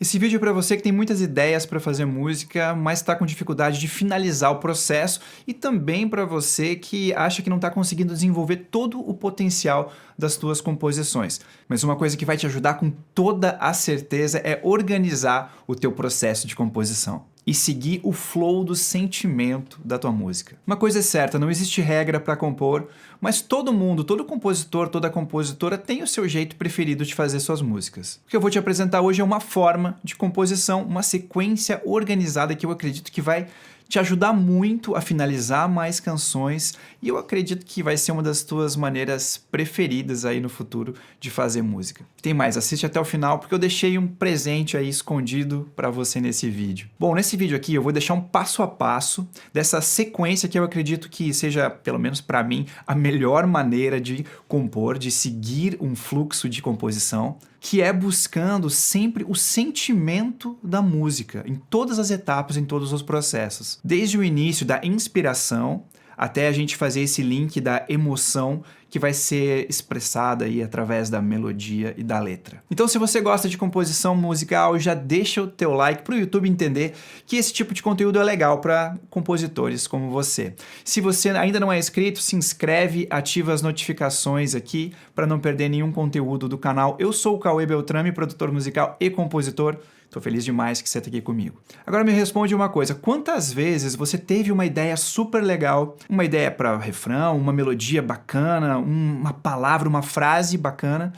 Esse vídeo é para você que tem muitas ideias para fazer música, mas está com dificuldade de finalizar o processo, e também para você que acha que não está conseguindo desenvolver todo o potencial das suas composições. Mas uma coisa que vai te ajudar com toda a certeza é organizar o teu processo de composição e seguir o flow do sentimento da tua música. Uma coisa é certa, não existe regra para compor, mas todo mundo, todo compositor, toda compositora tem o seu jeito preferido de fazer suas músicas. O que eu vou te apresentar hoje é uma forma de composição, uma sequência organizada que eu acredito que vai te ajudar muito a finalizar mais canções, e eu acredito que vai ser uma das tuas maneiras preferidas aí no futuro de fazer música. Tem mais, assiste até o final porque eu deixei um presente aí escondido para você nesse vídeo. Bom, nesse vídeo aqui eu vou deixar um passo a passo dessa sequência que eu acredito que seja, pelo menos para mim, a melhor maneira de compor, de seguir um fluxo de composição, que é buscando sempre o sentimento da música, em todas as etapas, em todos os processos. Desde o início da inspiração, até a gente fazer esse link da emoção que vai ser expressada aí através da melodia e da letra. Então, se você gosta de composição musical, já deixa o teu like para o YouTube entender que esse tipo de conteúdo é legal para compositores como você. Se você ainda não é inscrito, se inscreve, ativa as notificações aqui para não perder nenhum conteúdo do canal. Eu sou o Cauê Beltrame, produtor musical e compositor. Estou feliz demais que você está aqui comigo. Agora me responde uma coisa, quantas vezes você teve uma ideia super legal, uma ideia para refrão, uma melodia bacana, uma palavra, uma frase bacana,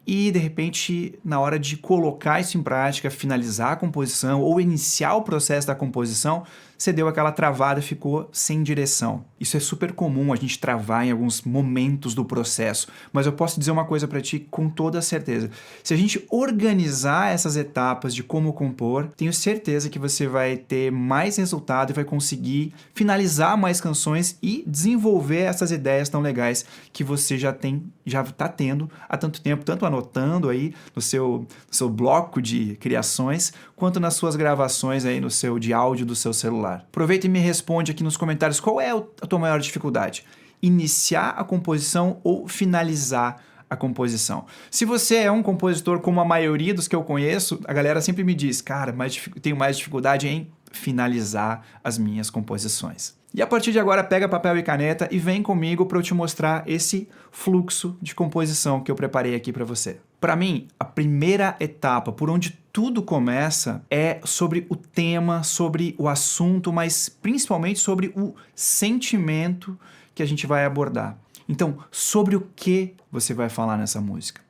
e de repente, na hora de colocar isso em prática, finalizar a composição ou iniciar o processo da composição, você deu aquela travada e ficou sem direção. Isso é super comum, a gente travar em alguns momentos do processo, mas eu posso dizer uma coisa para ti com toda certeza. Se a gente organizar essas etapas de como compor, tenho certeza que você vai ter mais resultado e vai conseguir finalizar mais canções e desenvolver essas ideias tão legais que você já está tendo há tanto tempo, tanto anotando aí no seu bloco de criações, quanto nas suas gravações aí de áudio do seu celular. Aproveita e me responde aqui nos comentários qual é a tua maior dificuldade: iniciar a composição ou finalizar a composição. Se você é um compositor como a maioria dos que eu conheço, a galera sempre me diz, cara, tenho mais dificuldade em finalizar as minhas composições. E a partir de agora, pega papel e caneta e vem comigo para eu te mostrar esse fluxo de composição que eu preparei aqui para você. Para mim, a primeira etapa, por onde tudo começa, é sobre o tema, sobre o assunto, mas principalmente sobre o sentimento que a gente vai abordar. Então, sobre o que você vai falar nessa música?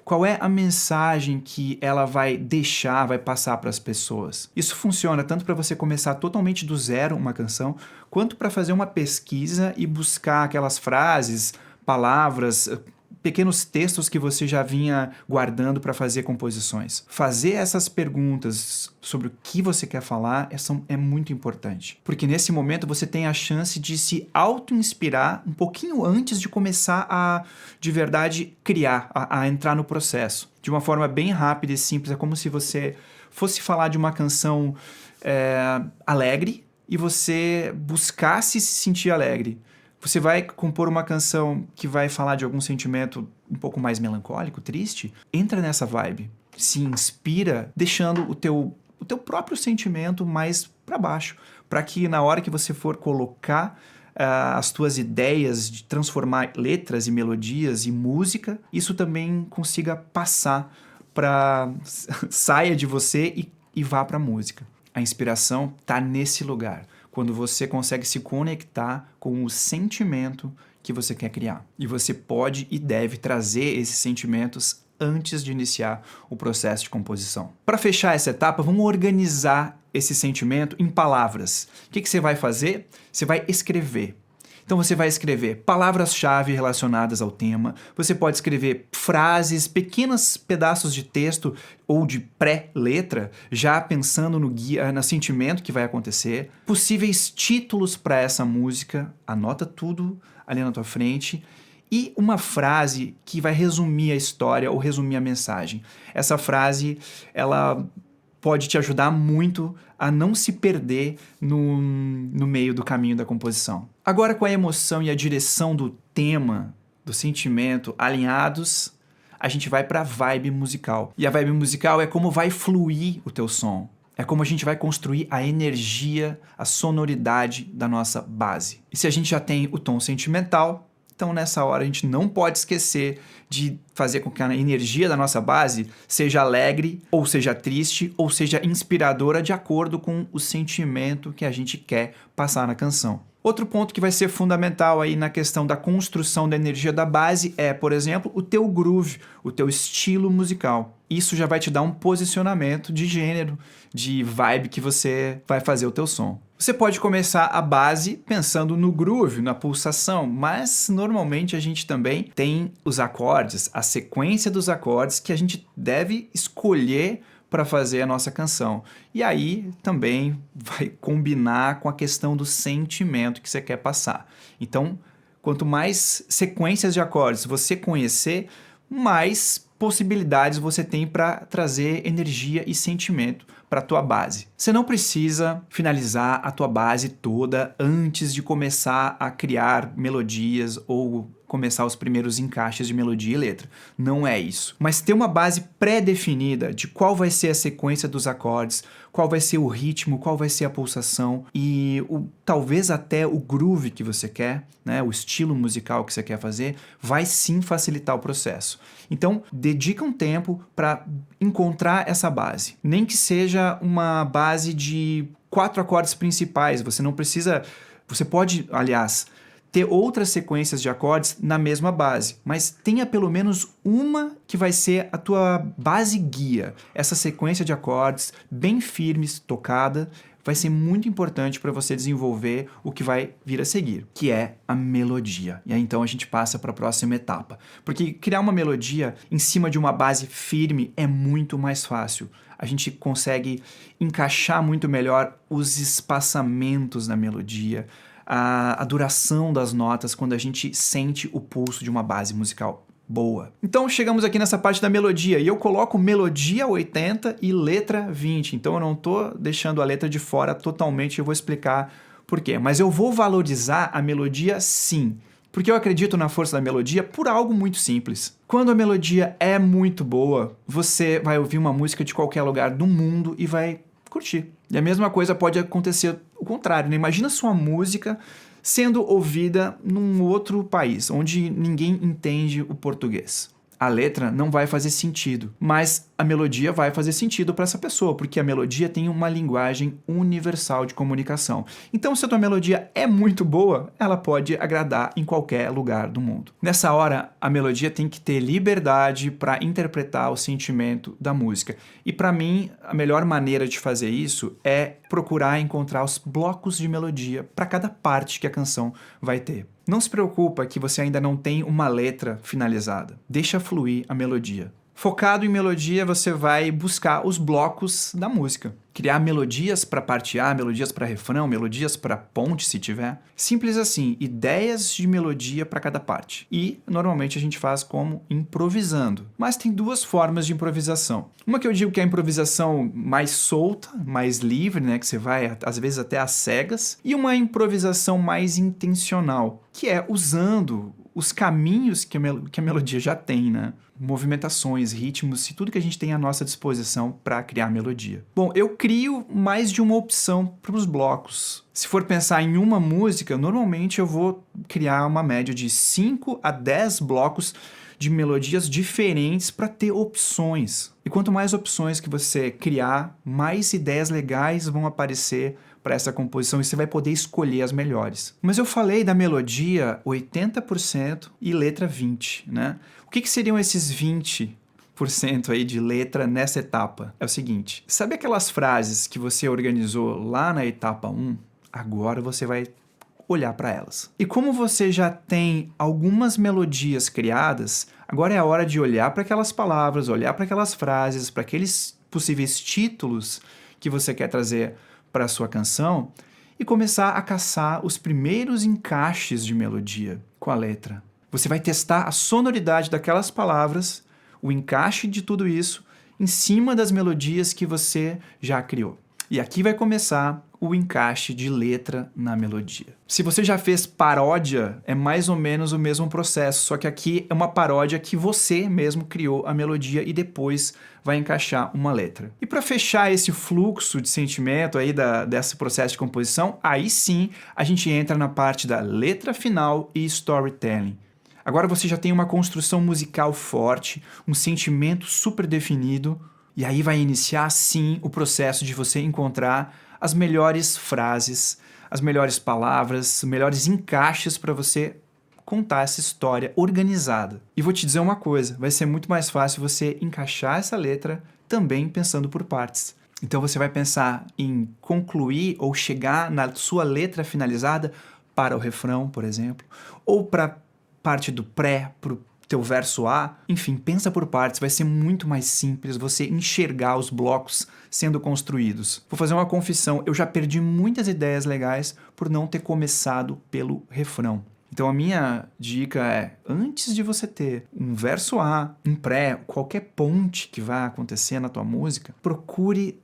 Qual é a mensagem que ela vai deixar, vai passar para as pessoas? Isso funciona tanto para você começar totalmente do zero uma canção, quanto para fazer uma pesquisa e buscar aquelas frases, palavras, pequenos textos que você já vinha guardando para fazer composições. Fazer essas perguntas sobre o que você quer falar é muito importante, porque nesse momento você tem a chance de se auto-inspirar um pouquinho antes de começar a, de verdade, criar, a entrar no processo. De uma forma bem rápida e simples, é como se você fosse falar de uma canção alegre e você buscasse se sentir alegre. Você vai compor uma canção que vai falar de algum sentimento um pouco mais melancólico, triste, entra nessa vibe, se inspira, deixando o teu próprio sentimento mais para baixo, para que na hora que você for colocar as tuas ideias de transformar letras e melodias e música, isso também consiga passar saia de você e vá para a música. A inspiração está nesse lugar, quando você consegue se conectar com o sentimento que você quer criar. E você pode e deve trazer esses sentimentos antes de iniciar o processo de composição. Para fechar essa etapa, vamos organizar esse sentimento em palavras. O que você vai fazer? Você vai escrever. Então você vai escrever palavras-chave relacionadas ao tema, você pode escrever frases, pequenos pedaços de texto ou de pré-letra, já pensando no sentimento que vai acontecer, possíveis títulos para essa música, anota tudo ali na tua frente, e uma frase que vai resumir a história ou resumir a mensagem. Essa frase, ela pode te ajudar muito a não se perder no meio do caminho da composição. Agora, com a emoção e a direção do tema, do sentimento alinhados, a gente vai para a vibe musical. E a vibe musical é como vai fluir o teu som. É como a gente vai construir a energia, a sonoridade da nossa base. E se a gente já tem o tom sentimental, então nessa hora a gente não pode esquecer de fazer com que a energia da nossa base seja alegre, ou seja triste, ou seja inspiradora de acordo com o sentimento que a gente quer passar na canção. Outro ponto que vai ser fundamental aí na questão da construção da energia da base é, por exemplo, o teu groove, o teu estilo musical. Isso já vai te dar um posicionamento de gênero, de vibe que você vai fazer o teu som. Você pode começar a base pensando no groove, na pulsação, mas normalmente a gente também tem os acordes, a sequência dos acordes que a gente deve escolher para fazer a nossa canção. E aí também vai combinar com a questão do sentimento que você quer passar. Então, quanto mais sequências de acordes você conhecer, mais possibilidades você tem para trazer energia e sentimento para a tua base. Você não precisa finalizar a tua base toda antes de começar a criar melodias ou começar os primeiros encaixes de melodia e letra. Não é isso. Mas ter uma base pré-definida de qual vai ser a sequência dos acordes, qual vai ser o ritmo, qual vai ser a pulsação e talvez até o groove que você quer, né, o estilo musical que você quer fazer, vai sim facilitar o processo. Então, dedica um tempo para encontrar essa base. Nem que seja uma base de 4 acordes principais, você não precisa... Você pode, aliás, ter outras sequências de acordes na mesma base, mas tenha pelo menos uma que vai ser a tua base guia. Essa sequência de acordes bem firmes, tocada, vai ser muito importante para você desenvolver o que vai vir a seguir, que é a melodia. E aí então a gente passa para a próxima etapa. Porque criar uma melodia em cima de uma base firme é muito mais fácil. A gente consegue encaixar muito melhor os espaçamentos na melodia, a duração das notas quando a gente sente o pulso de uma base musical boa. Então chegamos aqui nessa parte da melodia e eu coloco melodia 80 e letra 20. Então eu não estou deixando a letra de fora totalmente, eu vou explicar por quê. Mas eu vou valorizar a melodia sim, porque eu acredito na força da melodia por algo muito simples. Quando a melodia é muito boa, você vai ouvir uma música de qualquer lugar do mundo e vai curtir. E a mesma coisa pode acontecer o contrário, né? Imagina sua música sendo ouvida num outro país, onde ninguém entende o português. A letra não vai fazer sentido, mas a melodia vai fazer sentido para essa pessoa, porque a melodia tem uma linguagem universal de comunicação. Então, se a tua melodia é muito boa, ela pode agradar em qualquer lugar do mundo. Nessa hora, a melodia tem que ter liberdade para interpretar o sentimento da música. E para mim, a melhor maneira de fazer isso é procurar encontrar os blocos de melodia para cada parte que a canção vai ter. Não se preocupa que você ainda não tem uma letra finalizada. Deixa fluir a melodia. Focado em melodia, você vai buscar os blocos da música. Criar melodias para parte A, melodias para refrão, melodias para ponte, se tiver. Simples assim, ideias de melodia para cada parte. E, normalmente, a gente faz como improvisando. Mas tem duas formas de improvisação. Uma que eu digo que é a improvisação mais solta, mais livre, né? Que você vai, às vezes, até às cegas. E uma improvisação mais intencional, que é usando os caminhos que a melodia já tem, né? Movimentações, ritmos e tudo que a gente tem à nossa disposição para criar melodia. Bom, eu crio mais de uma opção para os blocos. Se for pensar em uma música, normalmente eu vou criar uma média de 5 a 10 blocos de melodias diferentes para ter opções. E quanto mais opções que você criar, mais ideias legais vão aparecer para essa composição e você vai poder escolher as melhores. Mas eu falei da melodia 80% e letra 20%, né? O que seriam esses 20% aí de letra nessa etapa? É o seguinte, sabe aquelas frases que você organizou lá na etapa 1? Agora você vai olhar para elas. E como você já tem algumas melodias criadas, agora é a hora de olhar para aquelas palavras, olhar para aquelas frases, para aqueles possíveis títulos que você quer trazer para a sua canção e começar a caçar os primeiros encaixes de melodia com a letra. Você vai testar a sonoridade daquelas palavras, o encaixe de tudo isso em cima das melodias que você já criou. E aqui vai começar o encaixe de letra na melodia. Se você já fez paródia, é mais ou menos o mesmo processo, só que aqui é uma paródia que você mesmo criou a melodia e depois vai encaixar uma letra. E para fechar esse fluxo de sentimento aí desse processo de composição, aí sim a gente entra na parte da letra final e storytelling. Agora você já tem uma construção musical forte, um sentimento super definido, e aí vai iniciar sim o processo de você encontrar as melhores frases, as melhores palavras, os melhores encaixes para você contar essa história organizada. E vou te dizer uma coisa, vai ser muito mais fácil você encaixar essa letra também pensando por partes. Então você vai pensar em concluir ou chegar na sua letra finalizada para o refrão, por exemplo, ou para parte do pré, para o teu verso A. Enfim, pensa por partes, vai ser muito mais simples você enxergar os blocos sendo construídos. Vou fazer uma confissão, eu já perdi muitas ideias legais por não ter começado pelo refrão. Então a minha dica é, antes de você ter um verso A, um pré, qualquer ponte que vai acontecer na tua música, procure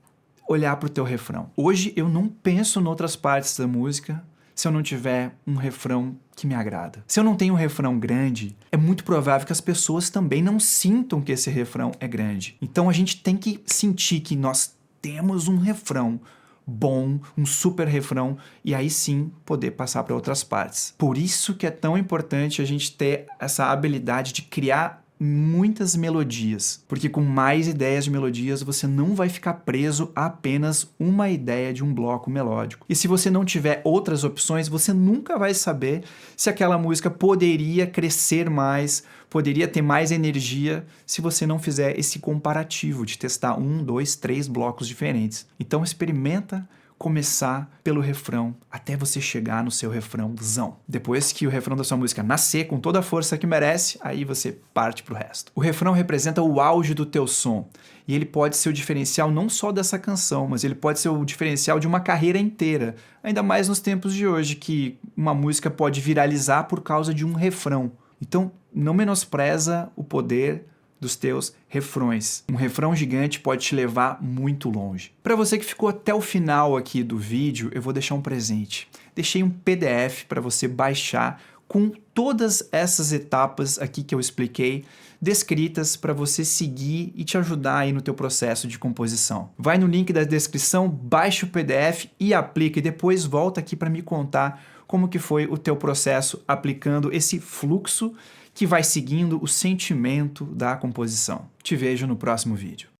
olhar para o teu refrão. Hoje eu não penso em outras partes da música se eu não tiver um refrão que me agrada. Se eu não tenho um refrão grande, é muito provável que as pessoas também não sintam que esse refrão é grande. Então a gente tem que sentir que nós temos um refrão bom, um super refrão, e aí sim poder passar para outras partes. Por isso que é tão importante a gente ter essa habilidade de criar muitas melodias, porque com mais ideias de melodias você não vai ficar preso a apenas uma ideia de um bloco melódico. E se você não tiver outras opções, você nunca vai saber se aquela música poderia crescer mais, poderia ter mais energia se você não fizer esse comparativo de testar 1, 2, 3 blocos diferentes. Então experimenta começar pelo refrão até você chegar no seu refrãozão. Depois que o refrão da sua música nascer com toda a força que merece, aí você parte pro resto. O refrão representa o auge do teu som e ele pode ser o diferencial não só dessa canção, mas ele pode ser o diferencial de uma carreira inteira. Ainda mais nos tempos de hoje que uma música pode viralizar por causa de um refrão. Então, não menospreza o poder dos teus refrões. Um refrão gigante pode te levar muito longe. Para você que ficou até o final aqui do vídeo, eu vou deixar um presente. Deixei um PDF para você baixar com todas essas etapas aqui que eu expliquei, descritas para você seguir e te ajudar aí no teu processo de composição. Vai no link da descrição, baixa o PDF e aplica, e depois volta aqui para me contar como que foi o teu processo aplicando esse fluxo que vai seguindo o sentimento da composição. Te vejo no próximo vídeo.